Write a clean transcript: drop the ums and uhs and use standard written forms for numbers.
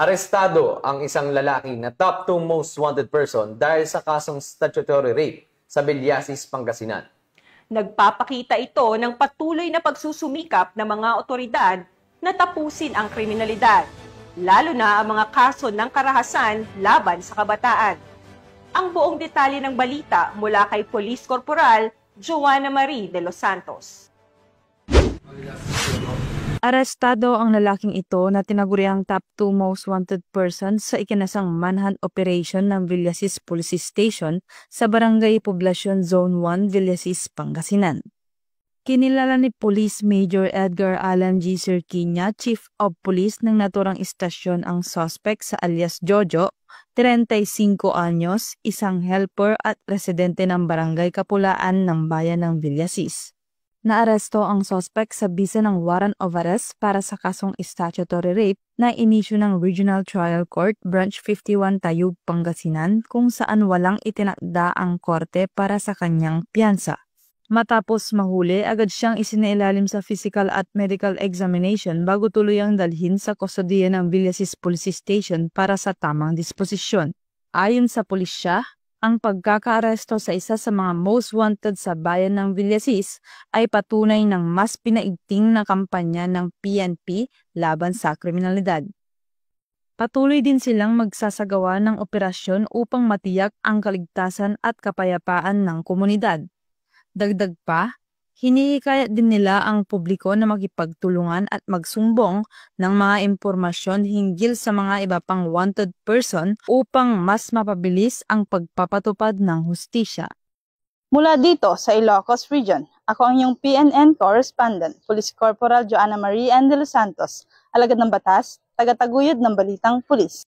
Arestado ang isang lalaki na top 2 most wanted person dahil sa kasong statutory rape sa Villasis, Pangasinan. Nagpapakita ito ng patuloy na pagsusumikap ng mga otoridad na tapusin ang kriminalidad, lalo na ang mga kaso ng karahasan laban sa kabataan. Ang buong detalye ng balita mula kay Police Corporal Joanna Marie de los Santos. Arestado ang lalaking ito na tinaguriang top 2 most wanted person sa ikinasang manhunt operation ng Villasis Police Station sa Barangay Poblacion Zone 1, Villasis, Pangasinan. Kinilala ni Police Major Edgar Alan G. Sirquiña, Chief of Police ng naturang istasyon ang suspect sa alias Jojo, 35 anyos, isang helper at residente ng Barangay Kapulaan ng Bayan ng Villasis. Naaresto ang suspect sa bisa ng warrant of arrest para sa kasong statutory rape na inisyu ng Regional Trial Court Branch 51 Tayub, Pangasinan kung saan walang itinakda ang korte para sa kanyang piyansa. Matapos mahuli, agad siyang isinailalim sa physical at medical examination bago tuluyang dalhin sa kustodiya ng Villasis Police Station para sa tamang disposisyon. Ayon sa pulisya, ang pagkakaaresto sa isa sa mga most wanted sa bayan ng Villasis ay patunay ng mas pinaigting na kampanya ng PNP laban sa kriminalidad. Patuloy din silang magsasagawa ng operasyon upang matiyak ang kaligtasan at kapayapaan ng komunidad. Dagdag pa, hinihikayat din nila ang publiko na makipagtulungan at magsumbong ng mga impormasyon hinggil sa mga iba pang wanted person upang mas mapabilis ang pagpapatupad ng hustisya. Mula dito sa Ilocos Region, ako ang iyong PNN Correspondent, Police Corporal Joanna Marie de los Santos, alagad ng batas, tagataguyod ng Balitang Pulis.